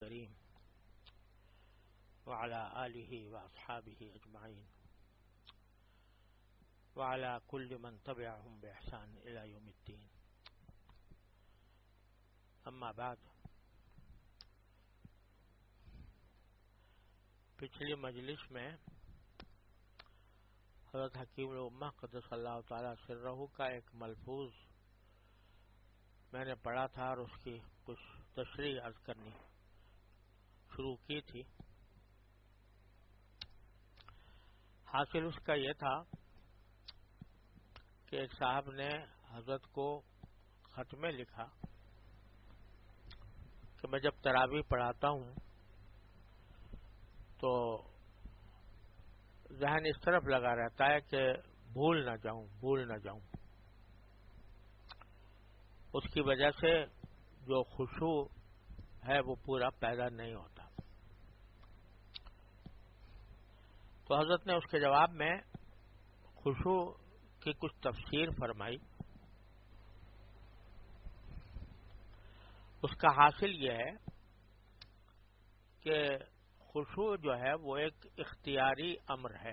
الكريم وعلى آله وأصحابه أجمعين وعلى كل من تبعهم بإحسان إلى يوم الدين. أما بعد، پچھلی مجلس میں حضرت حکیم الامہ قدس اللہ تعالی سرہ کا ایک ملفوظ میں نے پڑھا تھا اور اس کی کچھ تشریح عرض کرنی شروع کی تھی. حاصل اس کا یہ تھا کہ ایک صاحب نے حضرت کو خط میں لکھا کہ میں جب تراویح پڑھاتا ہوں تو ذہن اس طرف لگا رہتا ہے کہ بھول نہ جاؤں. اس کی وجہ سے جو خشوع ہے وہ پورا پیدا نہیں ہوتا. تو حضرت نے اس کے جواب میں خشوع کی کچھ تفسیر فرمائی. اس کا حاصل یہ ہے کہ خشوع جو ہے وہ ایک اختیاری امر ہے.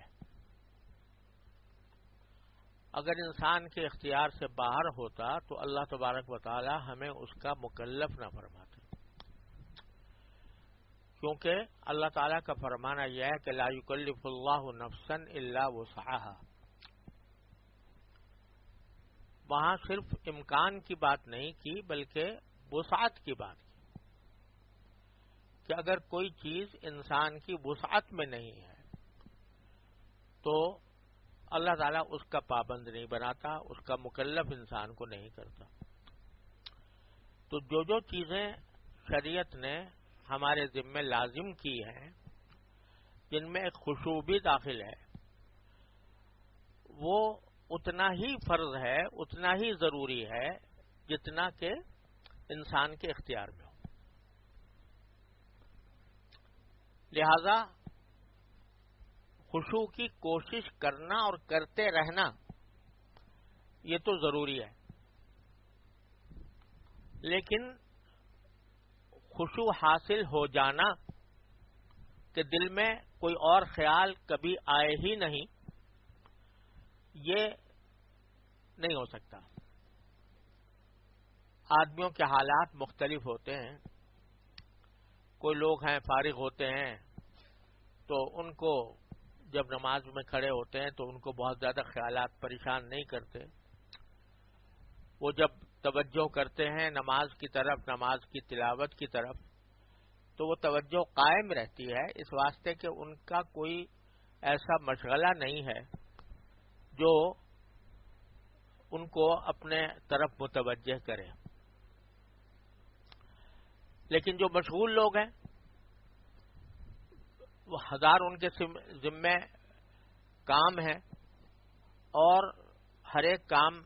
اگر انسان کے اختیار سے باہر ہوتا تو اللہ تبارک و تعالی ہمیں اس کا مکلف نہ فرماتے، کیونکہ اللہ تعالیٰ کا فرمانا یہ ہے کہ لا یکلف اللہ نفسا الا وسعها. وہاں صرف امکان کی بات نہیں کی بلکہ وسعت کی بات کی کہ اگر کوئی چیز انسان کی وسعت میں نہیں ہے تو اللہ تعالیٰ اس کا پابند نہیں بناتا، اس کا مکلف انسان کو نہیں کرتا. تو جو چیزیں شریعت نے ہمارے ذمہ لازم کی ہیں، جن میں ایک خشوع بھی داخل ہے، وہ اتنا ہی فرض ہے، اتنا ہی ضروری ہے جتنا کہ انسان کے اختیار میں ہو. لہذا خشوع کی کوشش کرنا اور کرتے رہنا یہ تو ضروری ہے، لیکن خشوع حاصل ہو جانا کہ دل میں کوئی اور خیال کبھی آئے ہی نہیں، یہ نہیں ہو سکتا. آدمیوں کے حالات مختلف ہوتے ہیں. کوئی لوگ ہیں فارغ ہوتے ہیں تو ان کو جب نماز میں کھڑے ہوتے ہیں تو ان کو بہت زیادہ خیالات پریشان نہیں کرتے. وہ جب توجہ کرتے ہیں نماز کی طرف، نماز کی تلاوت کی طرف، تو وہ توجہ قائم رہتی ہے، اس واسطے کہ ان کا کوئی ایسا مشغلہ نہیں ہے جو ان کو اپنے طرف متوجہ کرے. لیکن جو مشغول لوگ ہیں وہ ہزار ان کے ذمے کام ہے اور ہر ایک کام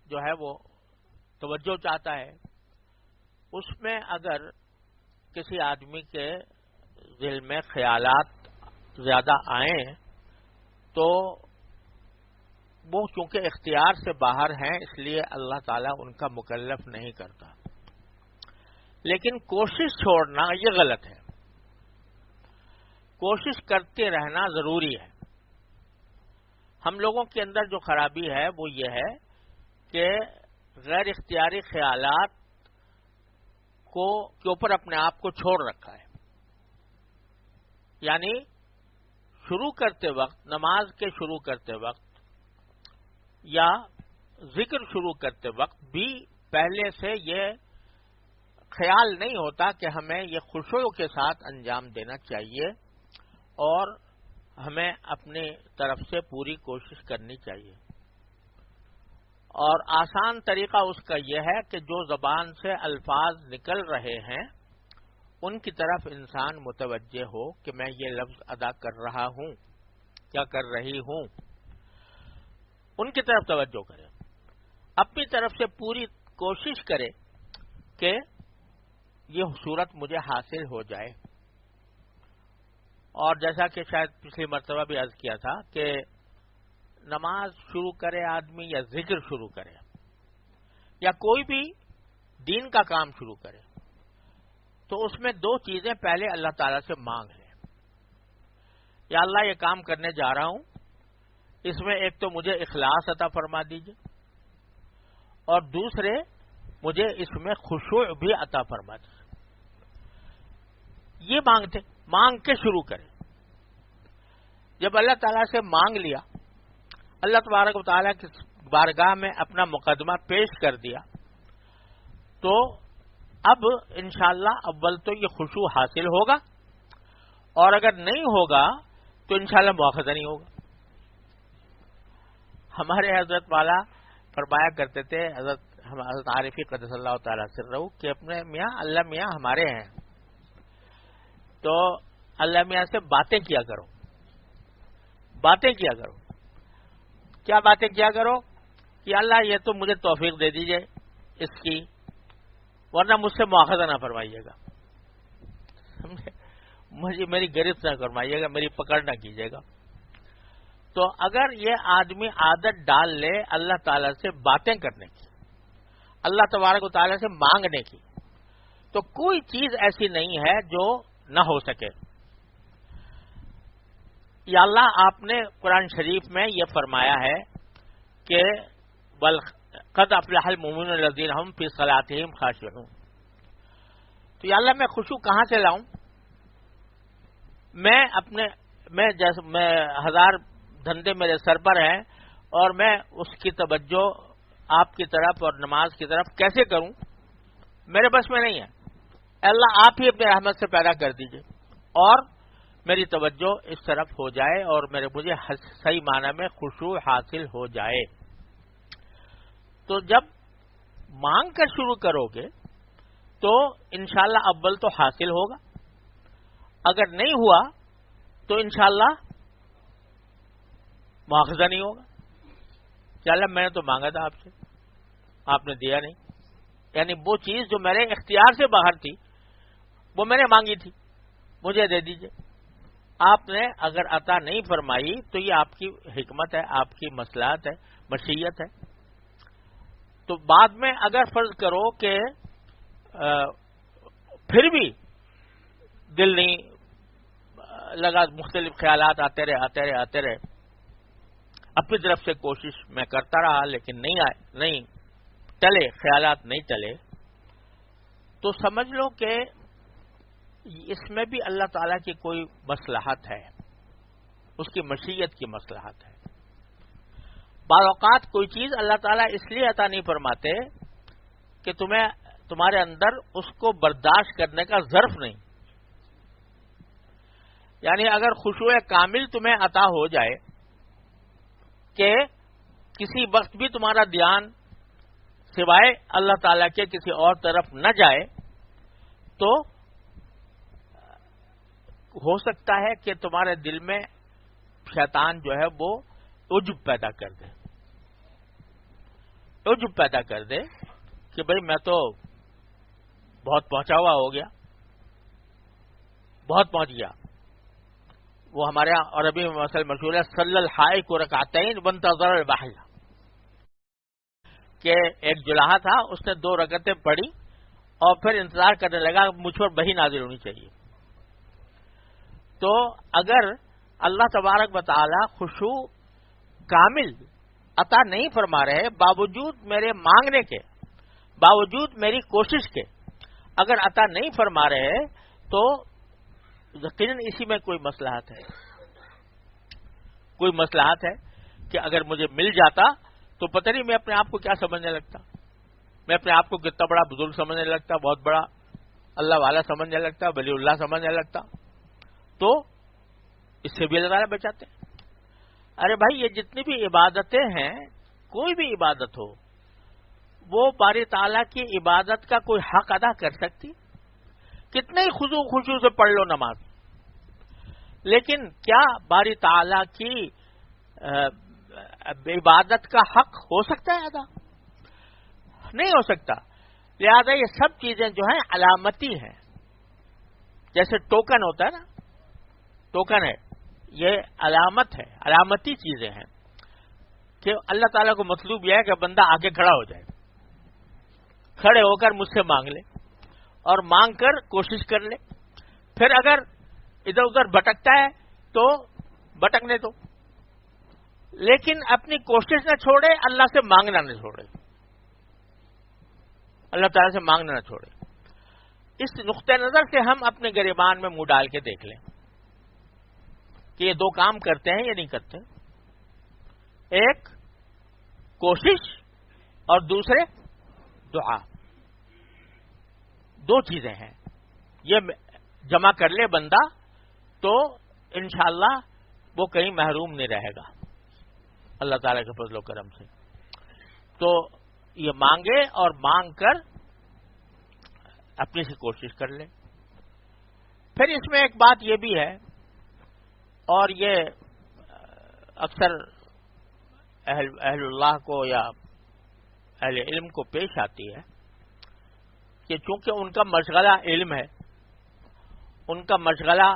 جو ہے وہ توجہ چاہتا ہے. اس میں اگر کسی آدمی کے دل میں خیالات زیادہ آئیں تو وہ چونکہ اختیار سے باہر ہیں اس لیے اللہ تعالیٰ ان کا مکلف نہیں کرتا. لیکن کوشش چھوڑنا یہ غلط ہے. کوشش کرتے رہنا ضروری ہے. ہم لوگوں کے اندر جو خرابی ہے وہ یہ ہے کہ غیر اختیاری خیالات کے اوپر اپنے آپ کو چھوڑ رکھا ہے. یعنی شروع کرتے وقت، نماز کے شروع کرتے وقت یا ذکر شروع کرتے وقت بھی پہلے سے یہ خیال نہیں ہوتا کہ ہمیں یہ خشوع کے ساتھ انجام دینا چاہیے اور ہمیں اپنی طرف سے پوری کوشش کرنی چاہیے. اور آسان طریقہ اس کا یہ ہے کہ جو زبان سے الفاظ نکل رہے ہیں ان کی طرف انسان متوجہ ہو کہ میں یہ لفظ ادا کر رہا ہوں یا کر رہی ہوں، ان کی طرف توجہ کرے. اپنی طرف سے پوری کوشش کرے کہ یہ صورت مجھے حاصل ہو جائے. اور جیسا کہ شاید پچھلی مرتبہ بھی عرض کیا تھا کہ نماز شروع کرے آدمی یا ذکر شروع کرے یا کوئی بھی دین کا کام شروع کرے تو اس میں دو چیزیں پہلے اللہ تعالیٰ سے مانگ لیں. یا اللہ یہ کام کرنے جا رہا ہوں، اس میں ایک تو مجھے اخلاص عطا فرما دیجیے، اور دوسرے مجھے اس میں خشوع بھی عطا فرما دیجیے. یہ مانگ کے شروع کریں. جب اللہ تعالیٰ سے مانگ لیا، اللہ تبارک و تعالیٰ کی بارگاہ میں اپنا مقدمہ پیش کر دیا، تو اب انشاءاللہ اول تو یہ خشوع حاصل ہوگا، اور اگر نہیں ہوگا تو انشاءاللہ مواخذہ نہیں ہوگا. ہمارے حضرت والا فرمایا کرتے تھے، حضرت عارفی قدس اللہ تعالیٰ سرہ، کہ اپنے میاں اللہ میاں ہمارے ہیں، تو اللہ میاں سے باتیں کیا کرو. باتیں کیا کرو. کیا باتیں کیا کرو؟ کہ اللہ یہ تو مجھے توفیق دے دیجئے اس کی، ورنہ مجھ سے مواخذہ نہ فرمائیے گا، مجھے میری گرفت نہ فرمائیے گا، میری پکڑ نہ کیجیے گا. تو اگر یہ آدمی عادت ڈال لے اللہ تعالیٰ سے باتیں کرنے کی، اللہ تبارک و تعالیٰ سے مانگنے کی، تو کوئی چیز ایسی نہیں ہے جو نہ ہو سکے. یا اللہ آپ نے قرآن شریف میں یہ فرمایا ہے کہ قد افلح المؤمنون الذین هم فی صلاتهم خاشعون. تو یا اللہ میں خشوع کہاں سے لاؤں؟ میں ہزار دھندے میرے سر پر ہیں، اور میں اس کی توجہ آپ کی طرف اور نماز کی طرف کیسے کروں؟ میرے بس میں نہیں ہے. اللہ آپ ہی اپنے رحمت سے پیدا کر دیجئے اور میری توجہ اس طرف ہو جائے، اور مجھے صحیح معنی میں خشوع حاصل ہو جائے. تو جب مانگ کر شروع کرو گے تو انشاءاللہ اول تو حاصل ہوگا، اگر نہیں ہوا تو انشاءاللہ مواخذہ نہیں ہوگا. کہ اللہ میں نے تو مانگا تھا آپ سے، آپ نے دیا نہیں. یعنی وہ چیز جو میرے اختیار سے باہر تھی وہ میں نے مانگی تھی، مجھے دے دیجئے. آپ نے اگر عطا نہیں فرمائی تو یہ آپ کی حکمت ہے، آپ کی مصلحت ہے، مشیت ہے. تو بعد میں اگر فرض کرو کہ پھر بھی دل نہیں لگا، مختلف خیالات آتے رہے، اپنی طرف سے کوشش میں کرتا رہا لیکن نہیں ٹلے، خیالات نہیں ٹلے، تو سمجھ لو کہ اس میں بھی اللہ تعالیٰ کی کوئی مصلحت ہے، اس کی مشیت کی مصلحت ہے. بعض اوقات کوئی چیز اللہ تعالیٰ اس لیے عطا نہیں فرماتے کہ تمہارے اندر اس کو برداشت کرنے کا ظرف نہیں. یعنی اگر خشوع کامل تمہیں عطا ہو جائے کہ کسی وقت بھی تمہارا دھیان سوائے اللہ تعالیٰ کے کسی اور طرف نہ جائے، تو ہو سکتا ہے کہ تمہارے دل میں شیطان جو ہے وہ عجب پیدا کر دے کہ بھئی میں تو بہت پہنچا ہوا ہو گیا، بہت پہنچ گیا. وہ ہمارے یہاں عربی میں مثل مشہور ہے، صلی الحائق رکعتین وانتظر البحر، کہ ایک جلاحہ تھا، اس نے 2 رکعتیں پڑھی اور پھر انتظار کرنے لگا مجھ پر وحی نازل ہونی چاہیے. تو اگر اللہ تبارک و تعالی خشوع کامل عطا نہیں فرما رہے، باوجود میرے مانگنے کے، باوجود میری کوشش کے اگر عطا نہیں فرما رہے، تو یقیناً اسی میں کوئی مصلحت ہے کہ اگر مجھے مل جاتا تو پتہ نہیں میں اپنے آپ کو کیا سمجھنے لگتا، میں اپنے آپ کو کتنا بڑا بزرگ سمجھنے لگتا، بہت بڑا اللہ والا سمجھنے لگتا، ولی اللہ سمجھنے لگتا. تو اس سے بھی اللہ تعالیٰ بچاتے ہیں. ارے بھائی، یہ جتنی بھی عبادتیں ہیں، کوئی بھی عبادت ہو، وہ باری تعالیٰ کی عبادت کا کوئی حق ادا کر سکتی؟ کتنے ہی خشوع سے پڑھ لو نماز، لیکن کیا باری تعالیٰ کی عبادت کا حق ہو سکتا ہے ادا؟ نہیں ہو سکتا. لہذا یہ سب چیزیں جو ہیں علامتی ہیں. جیسے ٹوکن ہوتا ہے نا، ٹوکن ہے، یہ علامت ہے، علامتی چیزیں ہیں کہ اللہ تعالیٰ کو مطلوب یہ ہے کہ بندہ آگے کھڑا ہو جائے، کھڑے ہو کر مجھ سے مانگ لے، اور مانگ کر کوشش کر لے. پھر اگر ادھر ادھر بھٹکتا ہے تو بھٹکنے دو، لیکن اپنی کوشش نہ چھوڑے، اللہ سے مانگنا نہ چھوڑے، اللہ تعالیٰ سے مانگنا نہ چھوڑے. اس نقطۂ نظر سے ہم اپنے گریبان میں منہ ڈال کے دیکھ لیں کہ یہ دو کام کرتے ہیں یا نہیں کرتے. ایک کوشش اور دوسرے دعا. دو چیزیں ہیں، یہ جمع کر لے بندہ تو انشاءاللہ وہ کہیں محروم نہیں رہے گا اللہ تعالیٰ کے فضل و کرم سے. تو یہ مانگے اور مانگ کر اپنی سے کوشش کر لے. پھر اس میں ایک بات یہ بھی ہے، اور یہ اکثر اہل اللہ کو یا اہل علم کو پیش آتی ہے کہ چونکہ ان کا مشغلہ علم ہے، ان کا مشغلہ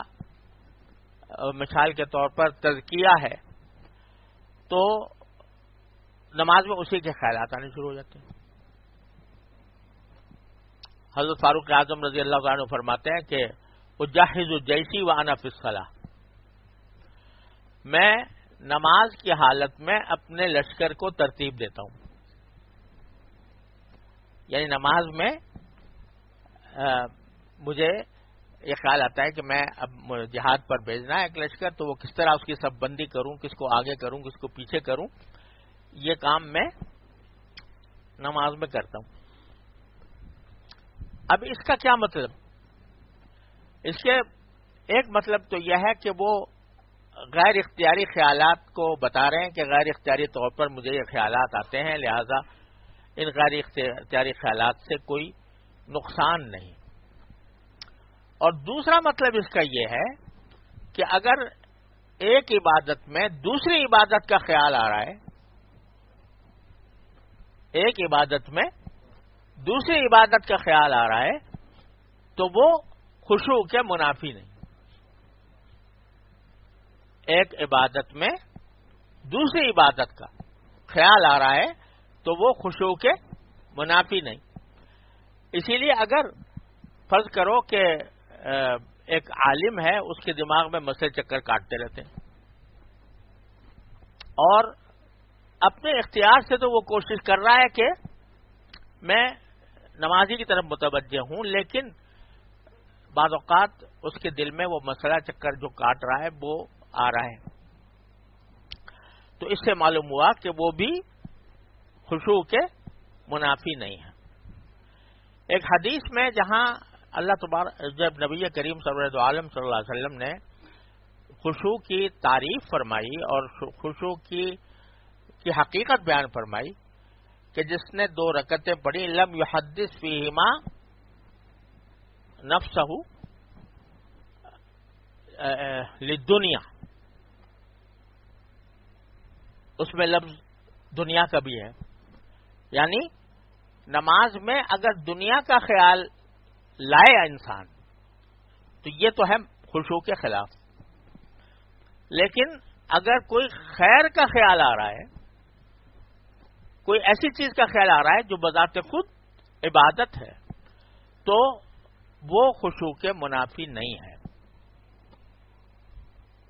مثال کے طور پر تزکیہ ہے، تو نماز میں اسی کے خیالات آنے شروع ہو جاتے ہیں. حضرت فاروق اعظم رضی اللہ عنہ فرماتے ہیں کہ اجہز جیشی وانا فی الصلاۃ، میں نماز کی حالت میں اپنے لشکر کو ترتیب دیتا ہوں. یعنی نماز میں مجھے یہ خیال آتا ہے کہ میں اب جہاد پر بھیجنا ہے ایک لشکر، تو وہ کس طرح اس کی سب بندی کروں، کس کو آگے کروں، کس کو پیچھے کروں، یہ کام میں نماز میں کرتا ہوں. اب اس کا کیا مطلب؟ اس کے ایک مطلب تو یہ ہے کہ وہ غیر اختیاری خیالات کو بتا رہے ہیں کہ غیر اختیاری طور پر مجھے یہ خیالات آتے ہیں، لہذا ان غیر اختیاری خیالات سے کوئی نقصان نہیں. اور دوسرا مطلب اس کا یہ ہے کہ اگر ایک عبادت میں دوسری عبادت کا خیال آ رہا ہے، ایک عبادت میں دوسری عبادت کا خیال آ رہا ہے، تو وہ خشوع کے منافی نہیں. ایک عبادت میں دوسری عبادت کا خیال آ رہا ہے تو وہ خشوع کے منافی نہیں. اسی لیے اگر فرض کرو کہ ایک عالم ہے، اس کے دماغ میں مسئلے چکر کاٹتے رہتے ہیں، اور اپنے اختیار سے تو وہ کوشش کر رہا ہے کہ میں نمازی کی طرف متوجہ ہوں، لیکن بعض اوقات اس کے دل میں وہ مسئلہ چکر جو کاٹ رہا ہے وہ آ رہا ہے. تو اس سے معلوم ہوا کہ وہ بھی خشوع کے منافی نہیں ہے. ایک حدیث میں جہاں اللہ تبارک جب نبی کریم سرورد عالم صلی اللہ علیہ وسلم نے خشوع کی تعریف فرمائی اور خشوع کی حقیقت بیان فرمائی کہ جس نے 2 رکعتیں پڑھی، لم یحدث فیہما نفسہ للدنیا، اس میں لفظ دنیا کا بھی ہے. یعنی نماز میں اگر دنیا کا خیال لائے انسان تو یہ تو ہے خشوع کے خلاف. لیکن اگر کوئی خیر کا خیال آ رہا ہے، کوئی ایسی چیز کا خیال آ رہا ہے جو بذات خود عبادت ہے، تو وہ خشوع کے منافی نہیں ہے.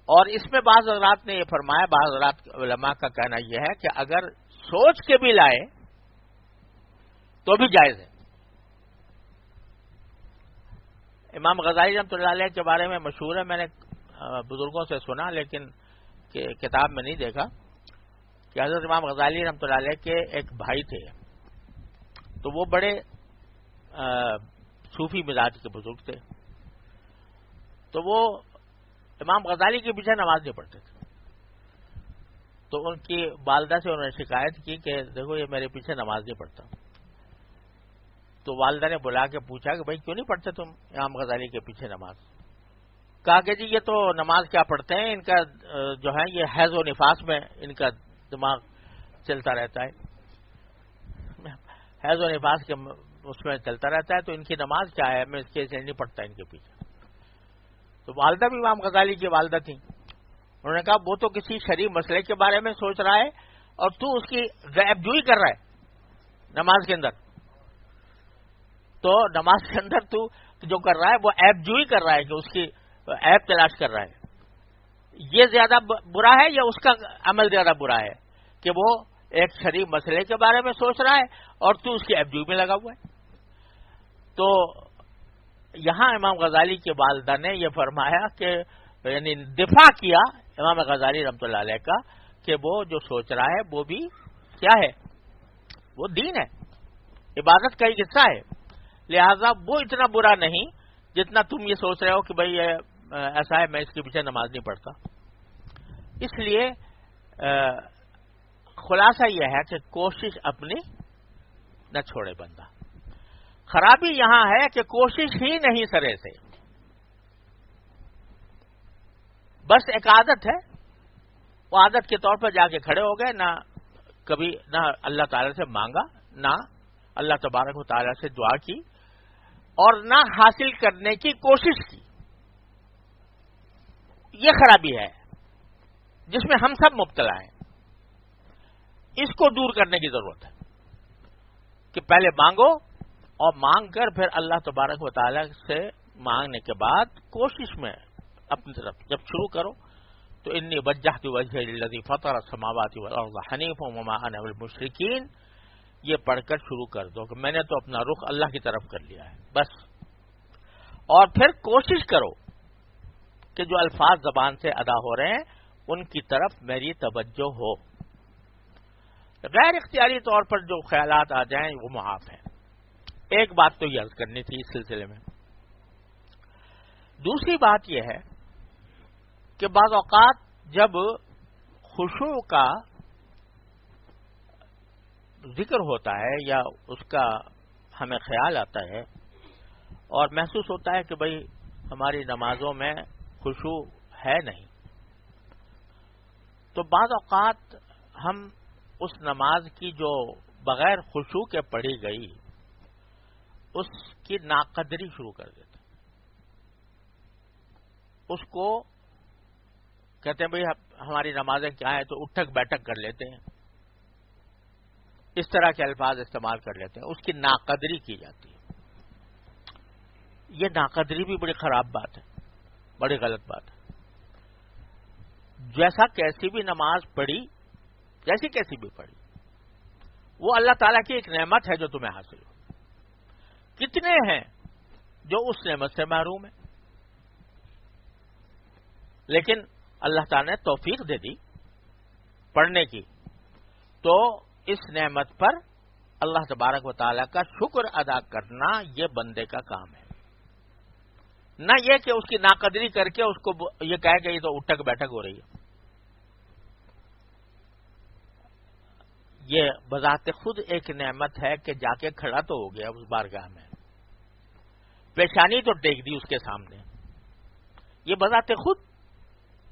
اور اس میں بعض حضرات نے یہ فرمایا، بعض حضرات علماء کا کہنا یہ ہے کہ اگر سوچ کے بھی لائے تو بھی جائز ہے. امام غزالی رحمۃ اللہ علیہ کے بارے میں مشہور ہے، میں نے بزرگوں سے سنا لیکن کتاب میں نہیں دیکھا، کہ حضرت امام غزالی رحمۃ اللہ علیہ کے ایک بھائی تھے، تو وہ بڑے صوفی مزاج کے بزرگ تھے. تو وہ امام غزالی کے پیچھے نماز نہیں پڑھتے تھے. تو ان کی والدہ سے انہوں نے شکایت کی کہ دیکھو یہ میرے پیچھے نماز نہیں پڑھتا. تو والدہ نے بلا کے پوچھا کہ بھائی کیوں نہیں پڑھتے تم امام غزالی کے پیچھے نماز؟ کہا کہ جی یہ تو نماز کیا پڑھتے ہیں، ان کا جو ہے یہ حیض و نفاس میں ان کا دماغ چلتا رہتا ہے، حیض و نفاس کے اس میں چلتا رہتا ہے، تو ان کی نماز کیا ہے، میں اس کے نہیں پڑھتا ان کے پیچھے. تو والدہ بھی امام غزالی کی والدہ تھیں. انہوں نے کہا وہ تو کسی شرعی مسئلے کے بارے میں سوچ رہا ہے اور تو اس کی غیب جوئی کر رہا ہے نماز کے اندر. تو نماز کے اندر تو جو کر رہا ہے وہ عیب جوئی کر رہا ہے کہ اس کی عیب تلاش کر رہا ہے. یہ زیادہ برا ہے یا اس کا عمل زیادہ برا ہے کہ وہ ایک شرعی مسئلے کے بارے میں سوچ رہا ہے اور تو اس کی عیب جوئی میں لگا ہوا ہے. تو یہاں امام غزالی کے والدہ نے یہ فرمایا کہ یعنی دفاع کیا امام غزالی رحمۃ اللہ علیہ کا کہ وہ جو سوچ رہا ہے وہ بھی کیا ہے, وہ دین ہے, عبادت کا ہی حصہ ہے, لہذا وہ اتنا برا نہیں جتنا تم یہ سوچ رہے ہو کہ بھئی ایسا ہے میں اس کے پیچھے نماز نہیں پڑھتا. اس لیے خلاصہ یہ ہے کہ کوشش اپنی نہ چھوڑے بندہ. خرابی یہاں ہے کہ کوشش ہی نہیں سرے سے, بس ایک عادت ہے, وہ عادت کے طور پر جا کے کھڑے ہو گئے, نہ کبھی نہ اللہ تعالی سے مانگا, نہ اللہ تبارک و تعالی سے دعا کی, اور نہ حاصل کرنے کی کوشش کی. یہ خرابی ہے جس میں ہم سب مبتلا ہیں. اس کو دور کرنے کی ضرورت ہے کہ پہلے مانگو اور مانگ کر پھر اللہ تبارک و تعالی سے مانگنے کے بعد کوشش میں اپنی طرف جب شروع کرو تو انی وجہت وجہی للذی فطر السماوات والارض حنیفا وما انا من المشرکین, یہ پڑھ کر شروع کر دو کہ میں نے تو اپنا رخ اللہ کی طرف کر لیا ہے بس. اور پھر کوشش کرو کہ جو الفاظ زبان سے ادا ہو رہے ہیں ان کی طرف میری توجہ ہو. غیر اختیاری طور پر جو خیالات آ جائیں وہ معاف ہیں. ایک بات تو یہ عرض کرنی تھی اس سلسلے میں. دوسری بات یہ ہے کہ بعض اوقات جب خشوع کا ذکر ہوتا ہے یا اس کا ہمیں خیال آتا ہے اور محسوس ہوتا ہے کہ بھئی ہماری نمازوں میں خشوع ہے نہیں, تو بعض اوقات ہم اس نماز کی جو بغیر خشوع کے پڑھی گئی اس کی ناقدری شروع کر دیتے. اس کو کہتے ہیں بھئی ہماری نمازیں کیا ہیں, تو اٹھک بیٹھک کر لیتے ہیں, اس طرح کے الفاظ استعمال کر لیتے ہیں, اس کی ناقدری کی جاتی ہے. یہ ناقدری بھی بڑی خراب بات ہے, بڑی غلط بات ہے. جیسا کیسی بھی نماز پڑھی, جیسی کیسی بھی پڑھی, وہ اللہ تعالیٰ کی ایک نعمت ہے جو تمہیں حاصل ہو. کتنے ہیں جو اس نعمت سے محروم ہیں, لیکن اللہ تعالیٰ نے توفیق دے دی پڑھنے کی, تو اس نعمت پر اللہ تبارک و تعالیٰ کا شکر ادا کرنا یہ بندے کا کام ہے, نہ یہ کہ اس کی ناقدری کر کے اس کو یہ کہے کہ یہ تو اٹھک بیٹھک ہو رہی ہے. یہ بذات خود ایک نعمت ہے کہ جا کے کھڑا تو ہو گیا اس بارگاہ میں, پیشانی تو ٹیک دی اس کے سامنے, یہ بذات خود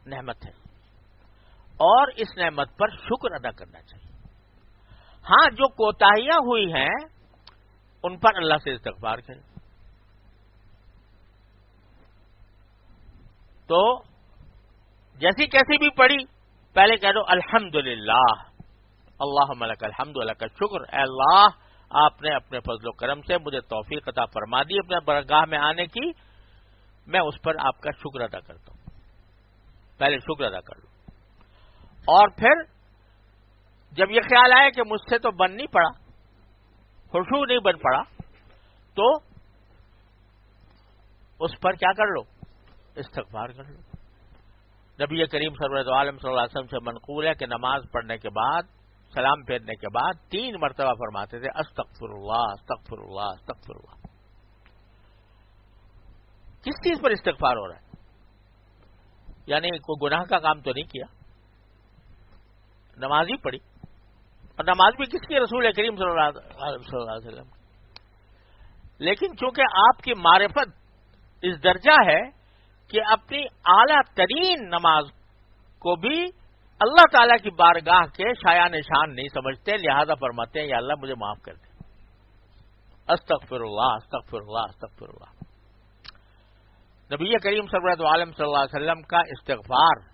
نعمت ہے اور اس نعمت پر شکر ادا کرنا چاہیے. ہاں جو کوتاہیاں ہوئی ہیں ان پر اللہ سے استغفار کریں. تو جیسی کیسی بھی پڑھی پہلے کہہ دو الحمدللہ, اللہم لک الحمد لک الشکر, اے اللہ آپ نے اپنے فضل و کرم سے مجھے توفیق عطا فرما دی اپنے برگاہ میں آنے کی, میں اس پر آپ کا شکر ادا کرتا ہوں. پہلے شکر ادا کر لو, اور پھر جب یہ خیال آئے کہ مجھ سے تو بن نہیں پڑا, خشوع نہیں بن پڑا, تو اس پر کیا کر لو, استغفار کر لو. نبی کریم سرورت عالم صلی اللہ علیہ وسلم سے منقول ہے کہ نماز پڑھنے کے بعد, سلام پھیرنے کے بعد 3 مرتبہ فرماتے تھے استغفر اللہ استغفر اللہ استغفر اللہ. کس چیز پر استغفار ہو رہا ہے؟ یعنی کوئی گناہ کا کام تو نہیں کیا, نماز ہی پڑھی, اور نماز بھی کس کی, رسول کریم صلی اللہ علیہ وسلم. لیکن چونکہ آپ کی معرفت اس درجہ ہے کہ اپنی اعلیٰ ترین نماز کو بھی اللہ تعالیٰ کی بارگاہ کے شایع نشان نہیں سمجھتے, لہذا فرماتے ہیں یا اللہ مجھے معاف کر دے, استغفر اللہ استغفر اللہ استغفر اللہ. نبی کریم سرورت عالم صلی اللہ علیہ وسلم کا استغفار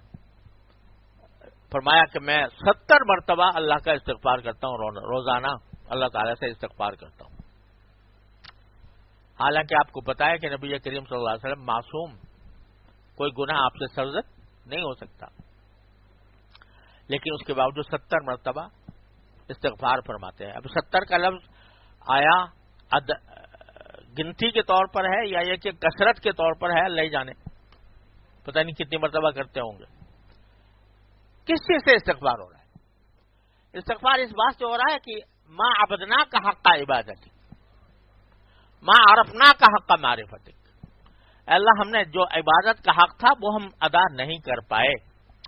فرمایا کہ میں 70 مرتبہ اللہ کا استغفار کرتا ہوں روزانہ, اللہ تعالیٰ سے استغفار کرتا ہوں. حالانکہ آپ کو پتا ہے کہ نبی کریم صلی اللہ علیہ وسلم معصوم، کوئی گناہ آپ سے سرزد نہیں ہو سکتا، لیکن اس کے باوجود 70 مرتبہ استغفار فرماتے ہیں. اب 70 کا لفظ آیا گنتی کے طور پر ہے یا یہ کہ کثرت کے طور پر ہے، اللہ جانے، پتہ نہیں کتنی مرتبہ کرتے ہوں گے. کس چیز سے استغفار ہو رہا ہے؟ استغفار اس بات سے ہو رہا ہے کہ ما عبدنا کا حق عبادت، ما عرفنا کا حق معرفتک، اللہ ہم نے جو عبادت کا حق تھا وہ ہم ادا نہیں کر پائے،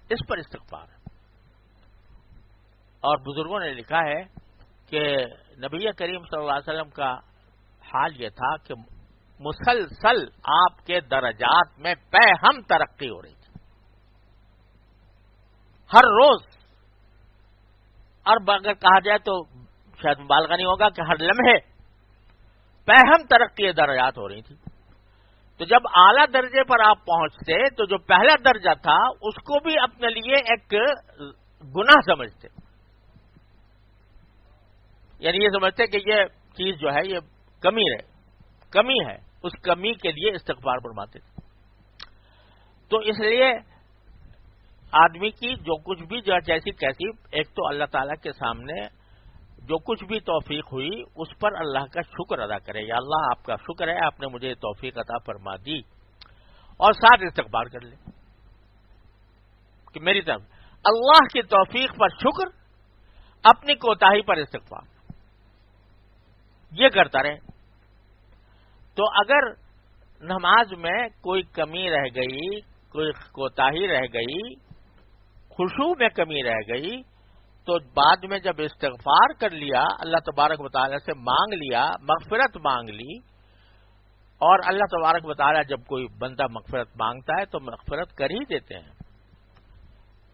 اس پر استغفار ہے. اور بزرگوں نے لکھا ہے کہ نبی کریم صلی اللہ علیہ وسلم کا حال یہ تھا کہ مسلسل آپ کے درجات میں ہم ترقی ہو رہی تھی، ہر روز، اور اگر کہا جائے تو شاید مبالغہ نہیں ہوگا کہ ہر لمحے ہم ترقی درجات ہو رہی تھی. تو جب اعلیٰ درجے پر آپ پہنچتے تو جو پہلا درجہ تھا اس کو بھی اپنے لیے ایک گناہ سمجھتے، یعنی یہ سمجھتے کہ یہ چیز جو ہے یہ کمی ہے، اس کمی کے لیے استغفار فرماتے تھے. تو اس لیے آدمی کی جو کچھ بھی جو جیسی کیسی، ایک تو اللہ تعالیٰ کے سامنے جو کچھ بھی توفیق ہوئی اس پر اللہ کا شکر ادا کرے، یا اللہ آپ کا شکر ہے آپ نے مجھے توفیق عطا فرما دی، اور ساتھ استغفار کر لے کہ میری طرف اللہ کی توفیق پر شکر، اپنی کوتاہی پر استغفار، یہ کرتا رہے. تو اگر نماز میں کوئی کمی رہ گئی، کوئی کوتاہی رہ گئی، خشوع میں کمی رہ گئی، تو بعد میں جب استغفار کر لیا، اللہ تبارک و تعالیٰ سے مانگ لیا، مغفرت مانگ لی، اور اللہ تبارک و تعالیٰ جب کوئی بندہ مغفرت مانگتا ہے تو مغفرت کر ہی دیتے ہیں.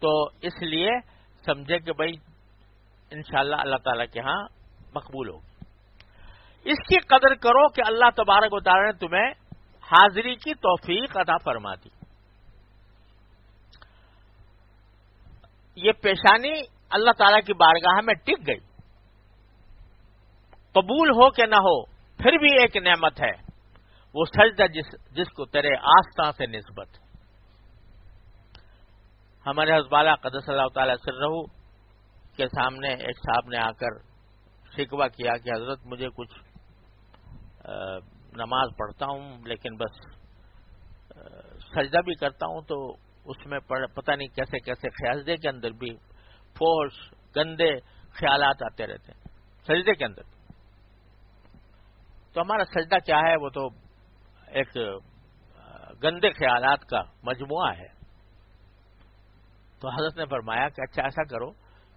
تو اس لیے سمجھے کہ بھائی انشاءاللہ اللہ تعالیٰ کے ہاں مقبول ہوگی. اس کی قدر کرو کہ اللہ تبارک و تعالیٰ نے تمہیں حاضری کی توفیق عطا فرما دی. یہ پیشانی اللہ تعالیٰ کی بارگاہ میں ٹک گئی، قبول ہو کہ نہ ہو پھر بھی ایک نعمت ہے، وہ سجدہ جس کو تیرے آستاں سے نسبت. ہمارے حضرت والا قدس اللہ تعالیٰ سرہ کے سامنے ایک صاحب نے آ کر شکوہ کیا کہ حضرت مجھے کچھ نماز پڑھتا ہوں لیکن بس سجدہ بھی کرتا ہوں تو اس میں پتہ نہیں کیسے کیسے سجدے کے اندر بھی فوش گندے خیالات آتے رہتے ہیں سجدے کے اندر. تو ہمارا سجدہ کیا ہے؟ وہ تو ایک گندے خیالات کا مجموعہ ہے. تو حضرت نے فرمایا کہ اچھا ایسا کرو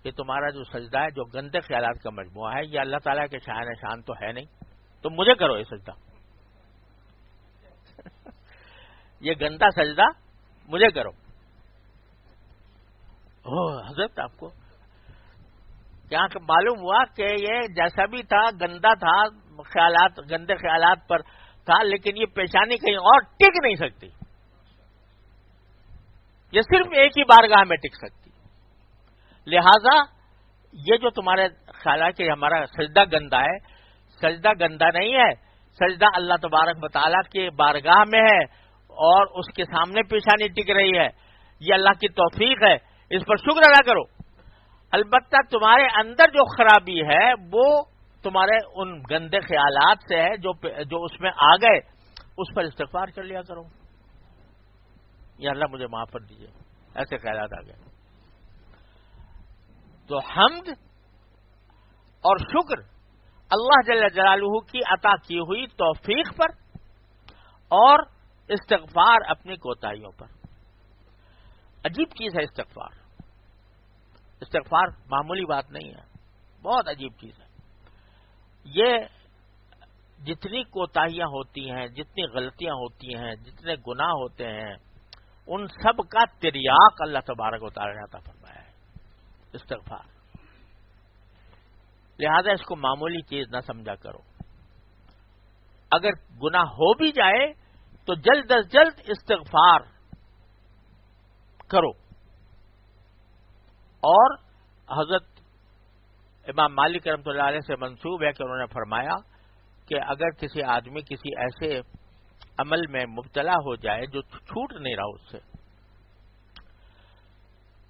کہ تمہارا جو سجدہ ہے جو گندے خیالات کا مجموعہ ہے یہ اللہ تعالیٰ کے شان تو ہے نہیں، تم مجھے کرو یہ سجدہ یہ گندا سجدہ مجھے کرو. حضرت آپ کو کیا معلوم ہوا کہ یہ جیسا بھی تھا گندا تھا، خیالات گندے خیالات پر تھا، لیکن یہ پیشانی کہیں اور ٹک نہیں سکتی، یہ صرف ایک ہی بارگاہ میں ٹک سکتی. لہذا یہ جو تمہارے خیال ہے کہ ہمارا سجدہ گندا ہے، سجدہ گندا نہیں ہے، سجدہ اللہ تبارک و تعالیٰ کے بارگاہ میں ہے اور اس کے سامنے پیشانی ٹک رہی ہے، یہ اللہ کی توفیق ہے، اس پر شکر ادا کرو. البتہ تمہارے اندر جو خرابی ہے وہ تمہارے ان گندے خیالات سے ہے جو اس میں آ گئے، اس پر استغفار کر لیا کرو، یا اللہ مجھے معاف کر دیجیے ایسے خیالات آ گئے. تو حمد اور شکر اللہ جل جلالہ کی عطا کی ہوئی توفیق پر اور استغفار اپنی کوتاہیوں پر. عجیب چیز ہے استغفار. استغفار معمولی بات نہیں ہے، بہت عجیب چیز ہے. یہ جتنی کوتاہیاں ہوتی ہیں، جتنی غلطیاں ہوتی ہیں، جتنے گناہ ہوتے ہیں، ان سب کا تریاق اللہ تبارک و تعالی نے عطا فرمایا ہے استغفار. لہذا اس کو معمولی چیز نہ سمجھا کرو. اگر گناہ ہو بھی جائے تو جلد از جلد استغفار کرو. اور حضرت امام مالک رحمۃ اللہ علیہ سے منسوب ہے کہ انہوں نے فرمایا کہ اگر کسی آدمی کسی ایسے عمل میں مبتلا ہو جائے جو چھوٹ نہیں رہا اس سے،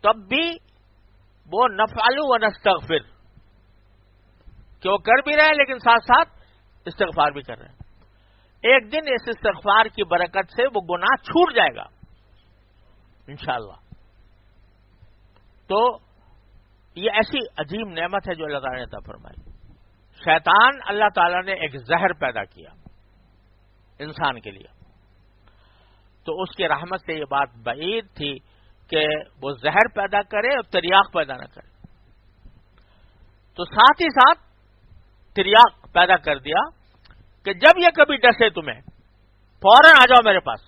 تب بھی وہ نفعل و نستغفر کہ وہ کر بھی رہے ہیں لیکن ساتھ ساتھ استغفار بھی کر رہے ہیں، ایک دن اس استغفار کی برکت سے وہ گناہ چھوٹ جائے گا انشاءاللہ۔ تو یہ ایسی عجیب نعمت ہے جو اللہ تعالیٰ نے عطا فرمائی۔ شیطان اللہ تعالیٰ نے ایک زہر پیدا کیا انسان کے لیے، تو اس کی رحمت سے یہ بات بعید تھی کہ وہ زہر پیدا کرے اور تریاق پیدا نہ کرے، تو ساتھ ہی ساتھ تریاق پیدا کر دیا کہ جب یہ کبھی ڈسے تمہیں فوراً آ جاؤ میرے پاس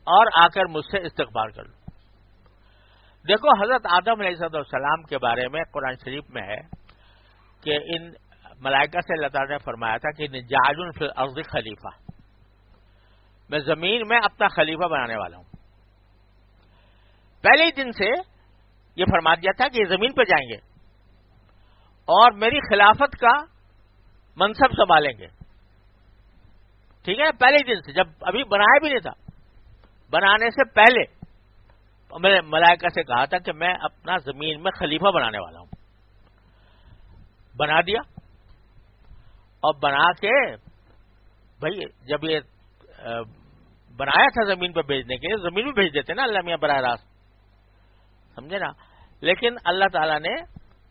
اور آ کر مجھ سے استغفار کر لو۔ دیکھو حضرت آدم علیہ السلام کے بارے میں قرآن شریف میں ہے کہ ان ملائکہ سے اللہ تعالیٰ نے فرمایا تھا کہ جاعل فی الارض خلیفہ، میں زمین میں اپنا خلیفہ بنانے والا ہوں۔ پہلے ہی دن سے یہ فرما دیا تھا کہ یہ زمین پہ جائیں گے اور میری خلافت کا منصب سنبھالیں گے، ٹھیک ہے، پہلے ہی دن سے، جب ابھی بنایا بھی نہیں تھا، بنانے سے پہلے میں نے ملائکہ سے کہا تھا کہ میں اپنا زمین میں خلیفہ بنانے والا ہوں۔ بنا دیا، اور بنا کے بھائی جب یہ بنایا تھا زمین پہ بھیجنے کے لیے، زمین میں بھیج دیتے نا اللہ میاں براہ راست، سمجھے نا، لیکن اللہ تعالیٰ نے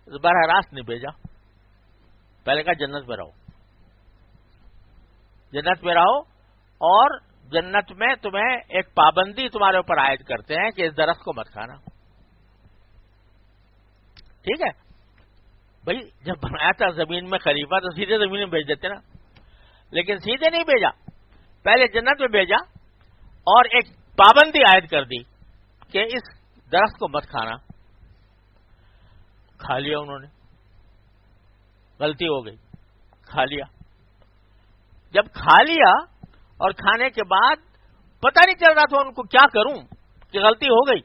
براہ راست نہیں بھیجا، پہلے کہا جنت میں رہو، جنت میں رہو، اور جنت میں تمہیں ایک پابندی تمہارے اوپر عائد کرتے ہیں کہ اس درخت کو مت کھانا، ٹھیک ہے بھائی، جب بنایا تھا زمین میں خلیفہ تو سیدھے زمین میں بھیج دیتے نا، لیکن سیدھے نہیں بھیجا، پہلے جنت میں بھیجا اور ایک پابندی عائد کر دی کہ اس درخت کو مت کھانا، کھا لیا انہوں نے، غلطی ہو گئی، کھا لیا، جب کھا لیا اور کھانے کے بعد پتہ نہیں چل رہا تھا ان کو کیا کروں کہ غلطی ہو گئی،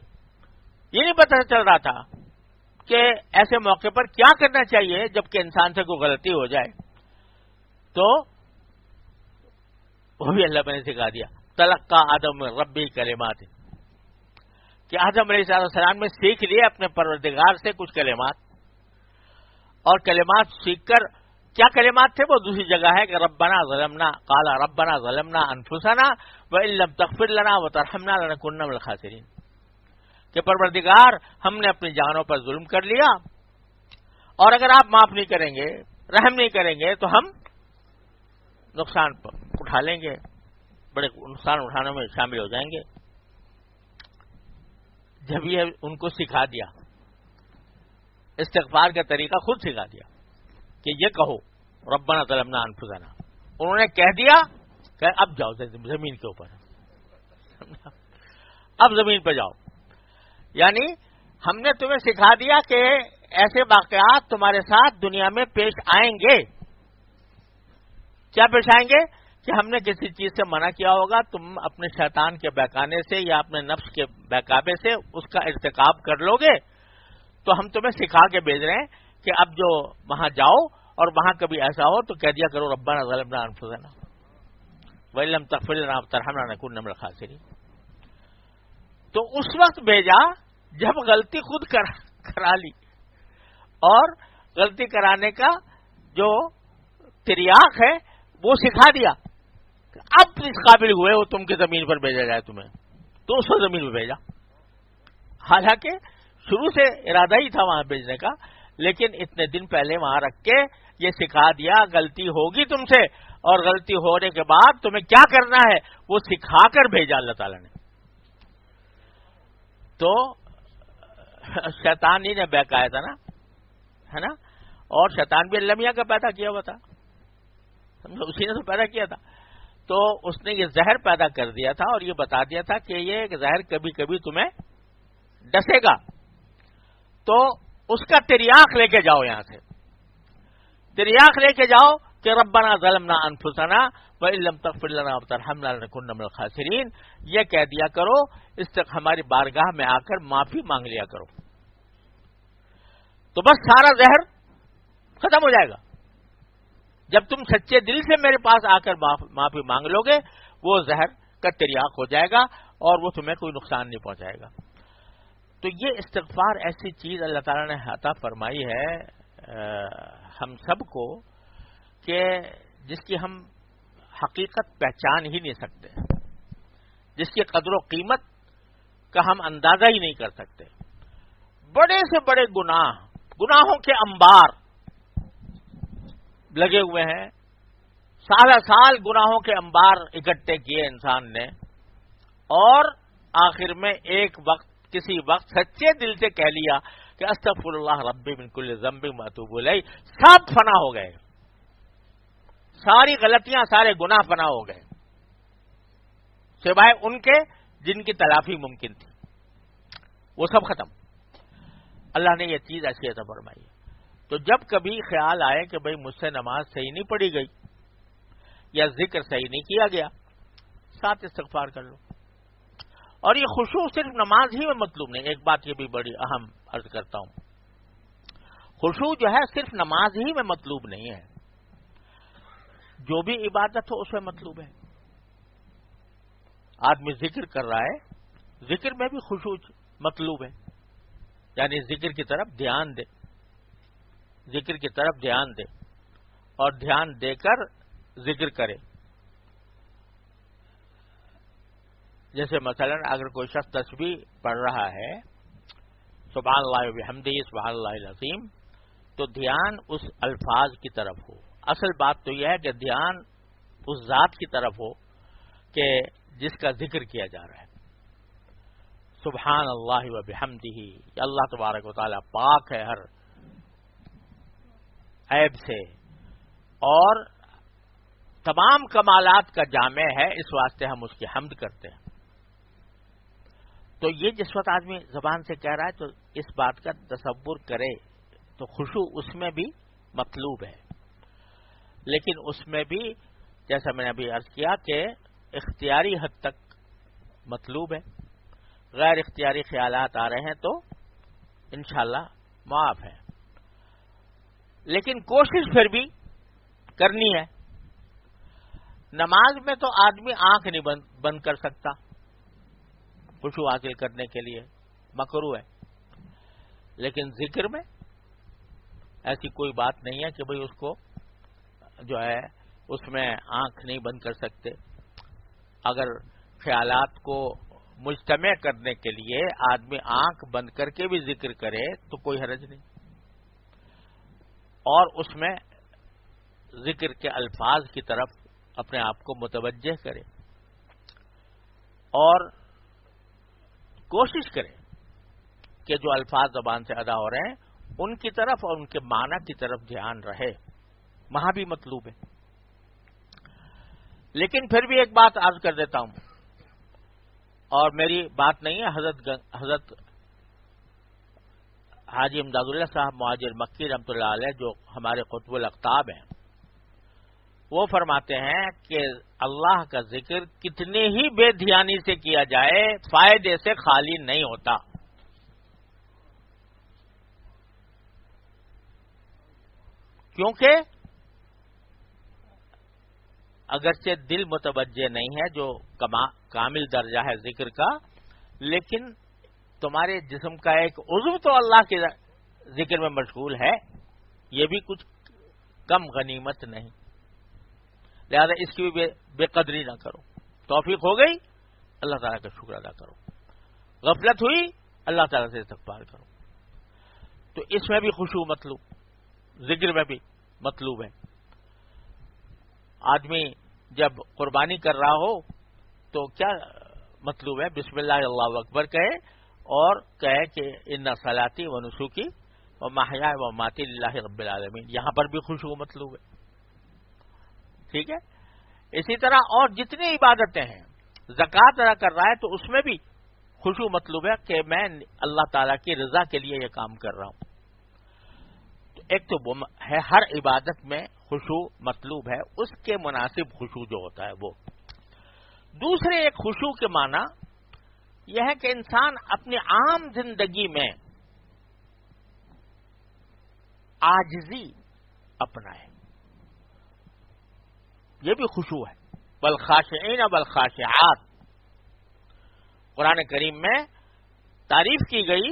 یہ نہیں پتہ چل رہا تھا کہ ایسے موقع پر کیا کرنا چاہیے جب کہ انسان سے کوئی غلطی ہو جائے، تو وہ بھی اللہ نے سکھا دیا، تلقى آدم من ربی کلمات، کہ آدم علیہ السلام نے سیکھ لیے اپنے پروردگار سے کچھ کلمات، اور کلمات سیکھ کر کیا کلمات تھے وہ دوسری جگہ ہے کہ ربنا ظلمنا، قال ربنا ظلمنا انفسنا وان لم تغفر لنا وترحمنا لنكن من الخاسرین، کہ پروردگار ہم نے اپنی جانوں پر ظلم کر لیا، اور اگر آپ معاف نہیں کریں گے، رحم نہیں کریں گے تو ہم نقصان اٹھا لیں گے، بڑے نقصان اٹھانے میں شامل ہو جائیں گے۔ جب یہ ان کو سکھا دیا، استغفار کا طریقہ خود سکھا دیا کہ یہ کہو ربنا ظلمنا انفسنا، انہوں نے کہہ دیا کہ اب جاؤ زمین کے اوپر، اب زمین پہ جاؤ، یعنی ہم نے تمہیں سکھا دیا کہ ایسے واقعات تمہارے ساتھ دنیا میں پیش آئیں گے، کیا پیش آئیں گے کہ ہم نے کسی چیز سے منع کیا ہوگا، تم اپنے شیطان کے بہکانے سے یا اپنے نفس کے بہکاوے سے اس کا ارتکاب کر لو گے، تو ہم تمہیں سکھا کے بھیج رہے ہیں کہ اب جو وہاں جاؤ اور وہاں کبھی ایسا ہو تو کہہ دیا کرو ربنا ظلمنا انفسنا وان لم تغفر لنا وترحمنا لنكن من الخاسرین۔ تو اس وقت بھیجا جب غلطی خود کرا لی، اور غلطی کرانے کا جو تریاق ہے وہ سکھا دیا، اب اس قابل ہوئے ہو تم کی زمین پر بھیجا جائے تمہیں، تو اس کو زمین میں بھیجا، حالانکہ شروع سے ارادہ ہی تھا وہاں بھیجنے کا، لیکن اتنے دن پہلے وہاں رکھ کے یہ سکھا دیا غلطی ہوگی تم سے، اور غلطی ہونے کے بعد تمہیں کیا کرنا ہے وہ سکھا کر بھیجا اللہ تعالیٰ نے۔ تو شیطان ہی نے بہکایا تھا نا، ہے نا، اور شیطان بھی اللہ میاں کا پیدا کیا ہوا تھا، اسی نے تو پیدا کیا تھا، تو اس نے یہ زہر پیدا کر دیا تھا اور یہ بتا دیا تھا کہ یہ زہر کبھی کبھی تمہیں ڈسے گا، تو اس کا تریاق لے کے جاؤ، یہاں سے تریاق لے کے جاؤ کہ ربنا ظلمنا انفسنا وان لم تغفر لنا وترحمنا لنكن من الخاسرین، یہ کہہ دیا کرو، اس تک ہماری بارگاہ میں آ کر معافی مانگ لیا کرو، تو بس سارا زہر ختم ہو جائے گا، جب تم سچے دل سے میرے پاس آ کر معافی مانگ لو گے وہ زہر کا تریاق ہو جائے گا اور وہ تمہیں کوئی نقصان نہیں پہنچائے گا. تو یہ استغفار ایسی چیز اللہ تعالیٰ نے عطا فرمائی ہے ہم سب کو کہ جس کی ہم حقیقت پہچان ہی نہیں سکتے، جس کی قدر و قیمت کا ہم اندازہ ہی نہیں کر سکتے. بڑے سے بڑے گناہوں کے انبار لگے ہوئے ہیں، سال گناہوں کے انبار اکٹھے کیے انسان نے، اور آخر میں ایک وقت کسی وقت سچے دل سے کہہ لیا کہ استغفر اللہ ربی من کل ذنب واتوب الیہ، سب فنا ہو گئے، ساری غلطیاں سارے گناہ فنا ہو گئے سوائے ان کے جن کی تلافی ممکن تھی، وہ سب ختم. اللہ نے یہ چیز ایسی عطا فرمائی ہے. تو جب کبھی خیال آئے کہ بھئی مجھ سے نماز صحیح نہیں پڑھی گئی یا ذکر صحیح نہیں کیا گیا، ساتھ استغفار کر لو. اور یہ خشوع صرف نماز ہی میں مطلوب نہیں. ایک بات یہ بھی بڑی اہم عرض کرتا ہوں، خشوع جو ہے صرف نماز ہی میں مطلوب نہیں ہے، جو بھی عبادت ہو اس میں مطلوب ہے. آدمی ذکر کر رہا ہے، ذکر میں بھی خشوع مطلوب ہے، یعنی ذکر کی طرف دھیان دے، ذکر کی طرف دھیان دے اور دھیان دے کر ذکر کرے. جیسے مثلا اگر کوئی شخص تسبیح پڑھ رہا ہے سبحان اللہ وبحمدہ سبحان اللہ العظیم، تو دھیان اس الفاظ کی طرف ہو. اصل بات تو یہ ہے کہ دھیان اس ذات کی طرف ہو کہ جس کا ذکر کیا جا رہا ہے. سبحان اللہ وبحمدہ، اللہ تبارک و تعالی پاک ہے ہر عیب سے اور تمام کمالات کا جامع ہے، اس واسطے ہم اس کی حمد کرتے ہیں. تو یہ جس وقت آدمی زبان سے کہہ رہا ہے تو اس بات کا تصور کرے تو خشوع اس میں بھی مطلوب ہے، لیکن اس میں بھی جیسا میں نے ابھی عرض کیا کہ اختیاری حد تک مطلوب ہے. غیر اختیاری خیالات آ رہے ہیں تو انشاءاللہ معاف ہے، لیکن کوشش پھر بھی کرنی ہے. نماز میں تو آدمی آنکھ نہیں بند کر سکتا خشوع حاصل کرنے کے لیے، مکروہ ہے، لیکن ذکر میں ایسی کوئی بات نہیں ہے کہ بھئی اس کو جو ہے اس میں آنکھ نہیں بند کر سکتے. اگر خیالات کو مجتمع کرنے کے لیے آدمی آنکھ بند کر کے بھی ذکر کرے تو کوئی حرج نہیں، اور اس میں ذکر کے الفاظ کی طرف اپنے آپ کو متوجہ کرے اور کوشش کرے کہ جو الفاظ زبان سے ادا ہو رہے ہیں ان کی طرف اور ان کے معنی کی طرف دھیان رہے، وہاں بھی مطلوب ہے. لیکن پھر بھی ایک بات عرض کر دیتا ہوں، اور میری بات نہیں ہے، حضرت حاجی امداد اللہ صاحب مہاجر مکی رحمۃ اللہ علیہ جو ہمارے قطب الاقطاب ہیں، وہ فرماتے ہیں کہ اللہ کا ذکر کتنے ہی بے دھیانی سے کیا جائے فائدے سے خالی نہیں ہوتا. کیونکہ اگرچہ دل متوجہ نہیں ہے جو کامل درجہ ہے ذکر کا، لیکن تمہارے جسم کا ایک عضو تو اللہ کے ذکر میں مشغول ہے، یہ بھی کچھ کم غنیمت نہیں. لہذا اس کی بھی بے قدری نہ کرو. توفیق ہو گئی اللہ تعالیٰ کا شکر ادا کرو، غفلت ہوئی اللہ تعالیٰ سے استغفار کرو. تو اس میں بھی خشوع مطلوب، ذکر میں بھی مطلوب ہے. آدمی جب قربانی کر رہا ہو تو کیا مطلوب ہے؟ بسم اللہ اللہ اکبر کہے اور کہے کہ ان صلاتی و نسکی و محیای و مماتی للہ رب العالمین. یہاں پر بھی خشوع مطلوب ہے. ٹھیک ہے. اسی طرح اور جتنی عبادتیں ہیں، زکوٰۃ ادا کر رہا ہے تو اس میں بھی خشوع مطلوب ہے کہ میں اللہ تعالیٰ کی رضا کے لیے یہ کام کر رہا ہوں. تو ایک تو ہے ہر عبادت میں خشوع مطلوب ہے، اس کے مناسب خشوع جو ہوتا ہے وہ. دوسرے ایک خشوع کے معنی یہ ہے کہ انسان اپنی عام زندگی میں عاجزی اپنائے یہ بھی خشوع ہے. والخاشعین والخاشعات، قرآن کریم میں تعریف کی گئی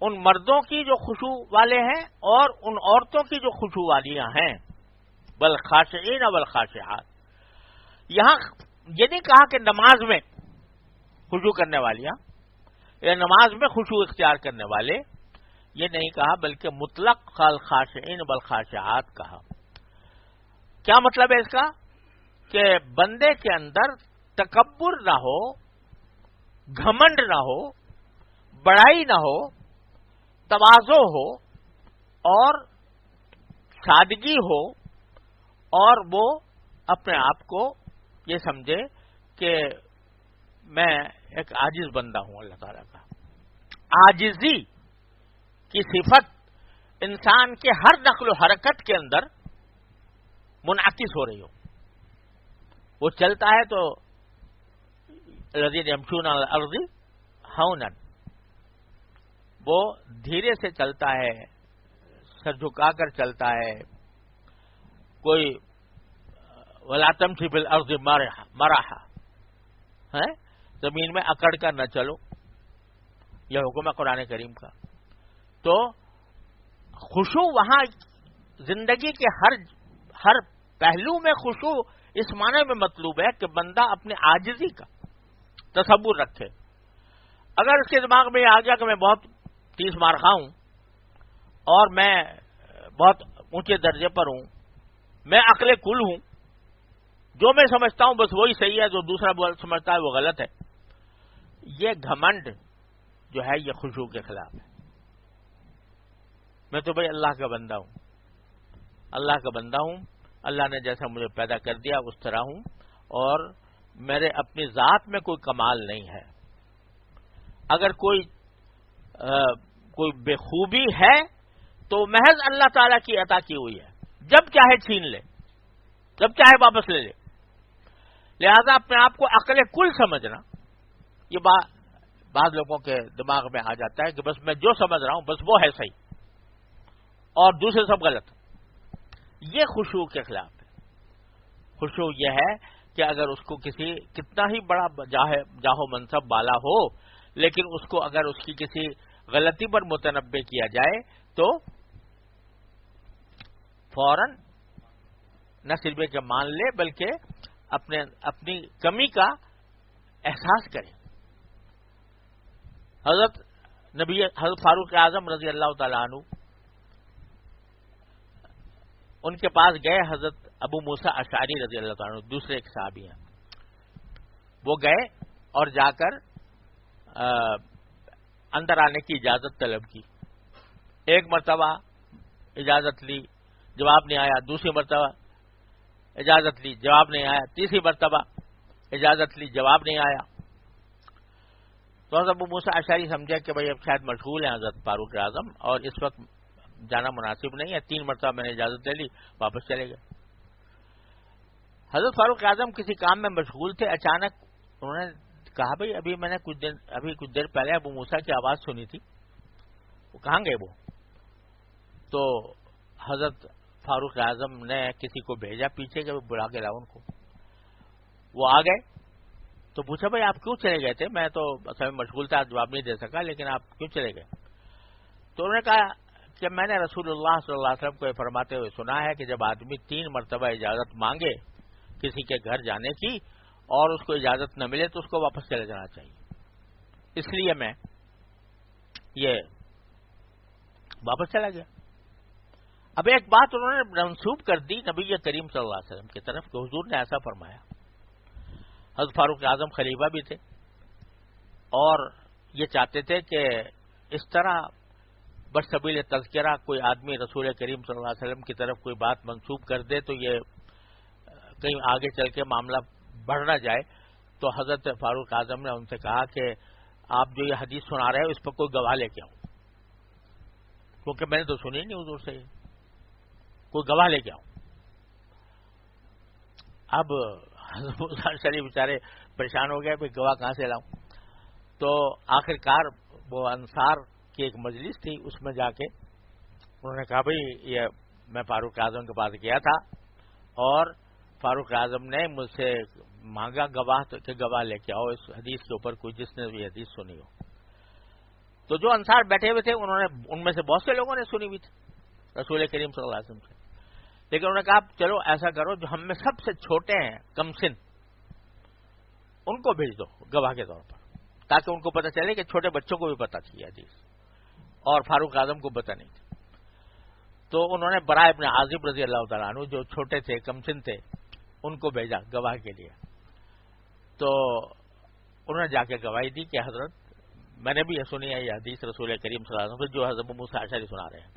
ان مردوں کی جو خشوع والے ہیں اور ان عورتوں کی جو خشوع والیاں ہیں. والخاشعین والخاشعات، یہاں یہ نہیں کہا کہ نماز میں خشوع کرنے والیاں یا نماز میں خشوع اختیار کرنے والے، یہ نہیں کہا، بلکہ مطلق الخاشعین والخاشعات کہا. کیا مطلب ہے اس کا؟ کہ بندے کے اندر تکبر نہ ہو، گھمنڈ نہ ہو، بڑائی نہ ہو، تواضع ہو اور سادگی ہو، اور وہ اپنے آپ کو یہ سمجھے کہ میں ایک عاجز بندہ ہوں اللہ تعالیٰ کا. عاجزی کی صفت انسان کے ہر نقل و حرکت کے اندر منعکس ہو رہی ہو. وہ چلتا ہے تو الذین یمشون علی الارض ہونا، وہ دھیرے سے چلتا ہے، سر جھکا کر چلتا ہے. کوئی ولا تمشی فی الارض مرحا ہے، زمین میں اکڑ کر نہ چلو، یہ حکم ہے قرآن کریم کا. تو خشوع وہاں زندگی کے ہر پہلو میں خشوع اس معنی میں مطلوب ہے کہ بندہ اپنے عاجزی کا تصور رکھے. اگر اس کے دماغ میں آ گیا کہ میں بہت 30 مار خواہ ہوں اور میں بہت اونچے درجے پر ہوں، میں عقل کل ہوں، جو میں سمجھتا ہوں بس وہی صحیح ہے، جو دوسرا سمجھتا ہے وہ غلط ہے، یہ گھمنڈ جو ہے یہ خشوع کے خلاف ہے. میں تو بھائی اللہ کا بندہ ہوں، اللہ کا بندہ ہوں، اللہ نے جیسا مجھے پیدا کر دیا اس طرح ہوں، اور میرے اپنی ذات میں کوئی کمال نہیں ہے. اگر کوئی بے خوبی ہے تو محض اللہ تعالیٰ کی عطا کی ہوئی ہے، جب چاہے چھین لے، جب چاہے واپس لے لے. لہذا اپنے آپ کو عقل کل سمجھنا، یہ بعض لوگوں کے دماغ میں آ جاتا ہے کہ بس میں جو سمجھ رہا ہوں بس وہ ہے صحیح اور دوسرے سب غلط. یہ خشوع کے خلاف ہے. خشوع یہ ہے کہ اگر اس کو کسی کتنا ہی بڑا جاہو منصب والا ہو، لیکن اس کو اگر اس کی کسی غلطی پر متنبع کیا جائے تو فوراً نہ صرف کہ مان لے بلکہ اپنی کمی کا احساس کرے. حضرت فاروق اعظم رضی اللہ تعالیٰ عنہ، ان کے پاس گئے حضرت ابو موسیٰ اشعری رضی اللہ تعالیٰ عنہ، دوسرے ایک صحابی ہیں. وہ گئے اور جا کر اندر آنے کی اجازت طلب کی. ایک مرتبہ اجازت لی، جواب نہیں آیا. دوسری مرتبہ اجازت لی، جواب نہیں آیا. تیسری مرتبہ اجازت لی، جواب نہیں آیا. تو حضرت ابو موسیٰ اشعری سمجھا کہ بھائی اب شاید مشغول ہیں حضرت فاروق اعظم اور اس وقت جانا مناسب نہیں ہے. 3 مرتبہ میں نے اجازت لے لی، واپس چلے گئے. حضرت فاروق اعظم کسی کام میں مشغول تھے. اچانک انہوں نے کہا بھائی ابھی میں نے کچھ دیر پہلے ابو موسیٰ کی آواز سنی تھی، وہ کہاں گئے وہ؟ تو حضرت فاروق اعظم نے کسی کو بھیجا پیچھے کہ بلا کے لاؤ ان کو. وہ آ گئے تو پوچھا بھائی آپ کیوں چلے گئے تھے؟ میں تو اصل میں مشغول تھا، جواب نہیں دے سکا، لیکن آپ کیوں چلے گئے؟ تو انہوں نے کہا کہ میں نے رسول اللہ صلی اللہ علیہ وسلم کو یہ فرماتے ہوئے سنا ہے کہ جب آدمی 3 مرتبہ اجازت مانگے کسی کے گھر جانے کی اور اس کو اجازت نہ ملے تو اس کو واپس چلے جانا چاہیے. اس لیے میں یہ واپس چلا گیا. اب ایک بات انہوں نے منسوب کر دی نبی کریم صلی اللہ علیہ وسلم کی طرف کہ حضور نے ایسا فرمایا. حضرت فاروق اعظم خلیفہ بھی تھے اور یہ چاہتے تھے کہ اس طرح بسبیل تذکرہ کوئی آدمی رسول کریم صلی اللہ علیہ وسلم کی طرف کوئی بات منسوب کر دے تو یہ کہیں آگے چل کے معاملہ بڑھ نہ جائے. تو حضرت فاروق اعظم نے ان سے کہا کہ آپ جو یہ حدیث سنا رہے ہیں اس پر کوئی گواہ لے کے آؤ، کیونکہ میں نے تو سنی نہیں حضور سے، کوئی گواہ لے کے آؤ. اب حضرت شریف بیچارے پریشان ہو گئے، گواہ کہاں سے لاؤں؟ تو آخر کار وہ انصار کی ایک مجلس تھی، اس میں جا کے انہوں نے کہا بھائی یہ میں فاروق اعظم کے پاس گیا تھا اور فاروق اعظم نے مجھ سے مانگا گواہ کہ گواہ لے کے آؤ اس حدیث کے اوپر کوئی جس نے بھی حدیث سنی ہو. تو جو انصار بیٹھے ہوئے تھے ان میں سے بہت سے لوگوں نے سنی ہوئی تھی رسول کریم صلی اللہ علیہ وسلم سے, لیکن انہوں نے کہا چلو ایسا کرو جو ہم میں سب سے چھوٹے ہیں کم سن ان کو بھیج دو گواہ کے طور پر, تاکہ ان کو پتہ چلے کہ چھوٹے بچوں کو بھی پتہ چاہیے حدیث اور فاروق اعظم کو پتہ نہیں تھی. تو انہوں نے برا ابن عازب رضی اللہ تعالیٰ عنہ جو چھوٹے تھے کم سن تھے ان کو بھیجا گواہ کے لیے. تو انہوں نے جا کے گواہی دی کہ حضرت میں نے بھی یہ سنی ہے یہ حدیث رسول کریم صلی اللہ علیہ وسلم سے جو حضرت ابو موسیٰ اشعری سنا رہے ہیں.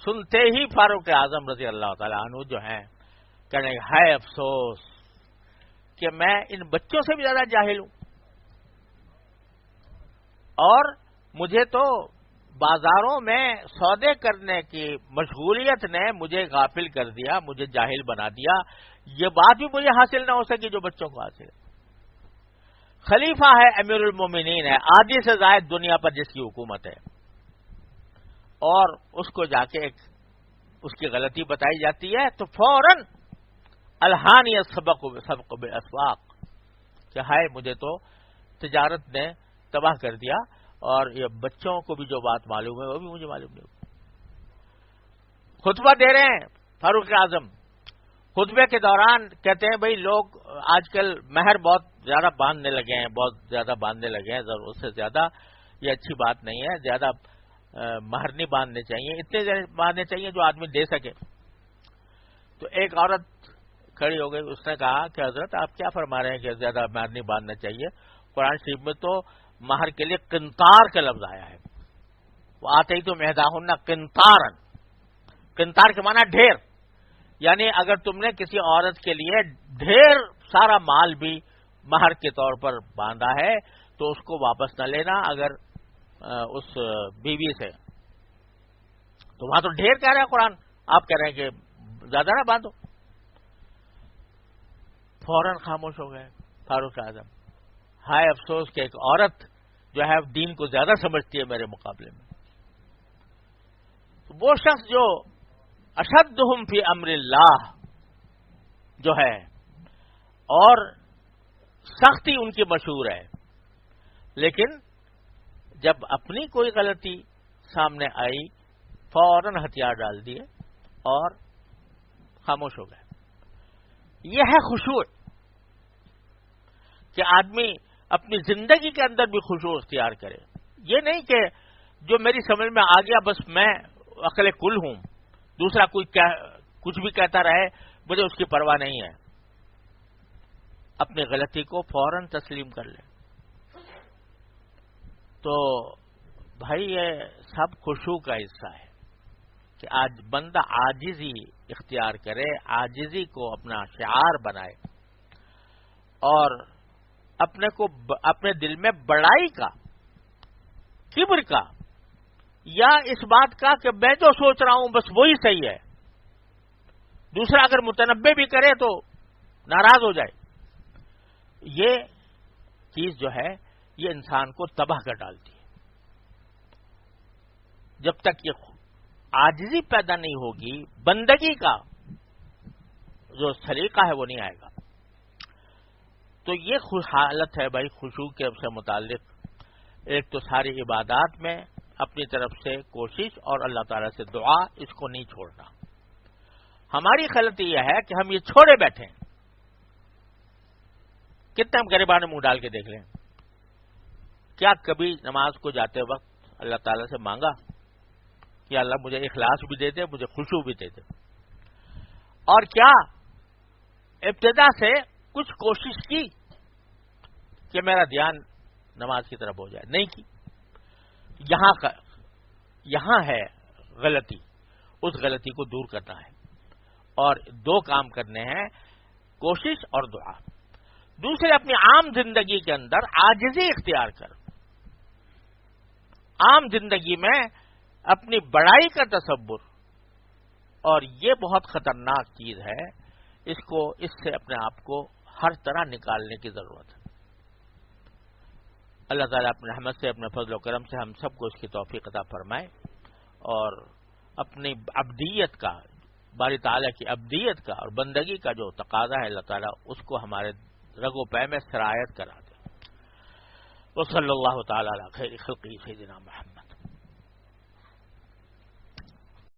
سنتے ہی فاروق اعظم رضی اللہ تعالیٰ عنہ جو ہیں کہنے ہائے افسوس کہ میں ان بچوں سے بھی زیادہ جاہل ہوں, اور مجھے تو بازاروں میں سودے کرنے کی مشغولیت نے مجھے غافل کر دیا, مجھے جاہل بنا دیا. یہ بات بھی مجھے حاصل نہ ہو سکی جو بچوں کو حاصل ہے. خلیفہ ہے, امیر المومنین ہے, آدھی سے زائد دنیا پر جس کی حکومت ہے, اور اس کو جا کے اس کی غلطی بتائی جاتی ہے تو فوراً الہانی سبق بالاسواق کہ ہائے مجھے تو تجارت نے تباہ کر دیا, اور یہ بچوں کو بھی جو بات معلوم ہے وہ بھی مجھے معلوم نہیں. خطبہ دے رہے ہیں فاروق اعظم, خطبے کے دوران کہتے ہیں بھائی لوگ آج کل مہر بہت زیادہ باندھنے لگے ہیں, بہت زیادہ باندھنے لگے ہیں, ضرورت سے زیادہ یہ اچھی بات نہیں ہے, زیادہ مہر نہیں باندھنے چاہیے, اتنے باندھنے چاہیے جو آدمی دے سکے. تو ایک عورت کھڑی ہو گئی, اس نے کہا کہ حضرت آپ کیا فرما رہے ہیں کہ زیادہ مہر نہیں باندھنا چاہیے, قرآن شریف میں تو مہر کے لیے قنطار کا لفظ آیا ہے, وہ آتے ہی تو مہداہن قنطارن, قنطار کے معنی ڈھیر, یعنی اگر تم نے کسی عورت کے لیے ڈھیر سارا مال بھی مہر کے طور پر باندھا ہے تو اس کو واپس نہ لینا اگر اس بیوی سے. تو وہاں تو ڈھیر کہہ رہا ہے قرآن, آپ کہہ رہے ہیں کہ زیادہ نہ باندھو. فوراً خاموش ہو گئے فاروق اعظم. ہائے افسوس کہ ایک عورت جو ہے دین کو زیادہ سمجھتی ہے میرے مقابلے میں. تو وہ شخص جو اشدہم فی امر اللہ جو ہے اور سختی ان کی مشہور ہے, لیکن جب اپنی کوئی غلطی سامنے آئی فوراً ہتھیار ڈال دیے اور خاموش ہو گئے. یہ ہے خشوع, کہ آدمی اپنی زندگی کے اندر بھی خشوع اختیار کرے. یہ نہیں کہ جو میری سمجھ میں آ گیا بس میں عقل کل ہوں, دوسرا کوئی کچھ بھی کہتا رہے مجھے اس کی پرواہ نہیں ہے. اپنی غلطی کو فوراً تسلیم کر لے. تو بھائی یہ سب خشوع کا حصہ ہے کہ آج بندہ عاجزی اختیار کرے, عاجزی کو اپنا شعار بنائے, اور اپنے دل میں بڑائی کا, کبر کا, یا اس بات کا کہ میں جو سوچ رہا ہوں بس وہی صحیح ہے, دوسرا اگر متنبع بھی کرے تو ناراض ہو جائے. یہ چیز جو ہے یہ انسان کو تباہ کر ڈالتی ہے. جب تک یہ عاجزی پیدا نہیں ہوگی, بندگی کا جو سلیقہ ہے وہ نہیں آئے گا. تو یہ حالت ہے بھائی خشوع کے سے متعلق. ایک تو ساری عبادات میں اپنی طرف سے کوشش اور اللہ تعالیٰ سے دعا, اس کو نہیں چھوڑنا. ہماری غلطی یہ ہے کہ ہم یہ چھوڑے بیٹھے ہیں. کتنے ہم غریبان منہ ڈال کے دیکھ لیں, کیا کبھی نماز کو جاتے وقت اللہ تعالیٰ سے مانگا کہ اللہ مجھے اخلاص بھی دے دے, مجھے خشوع بھی دے دے, اور کیا ابتدا سے کچھ کوشش کی کہ میرا دھیان نماز کی طرف ہو جائے؟ نہیں کی. یہاں ہے غلطی, اس غلطی کو دور کرنا ہے, اور دو کام کرنے ہیں, کوشش اور دعا. دوسرے, اپنی عام زندگی کے اندر عاجزی اختیار کر, عام زندگی میں اپنی بڑائی کا تصور, اور یہ بہت خطرناک چیز ہے, اس سے اپنے آپ کو ہر طرح نکالنے کی ضرورت ہے. اللہ تعالیٰ اپنے رحمت سے, اپنے فضل و کرم سے ہم سب کو اس کی توفیق عطا فرمائے, اور اپنی عبدیت کا باری تعالیٰ کی عبدیت کا اور بندگی کا جو تقاضا ہے اللہ تعالیٰ اس کو ہمارے رگ و پے میں سرایت کرا دے. وصلی اللہ تعالیٰ علی خیر خلقہ سیدنا محمد.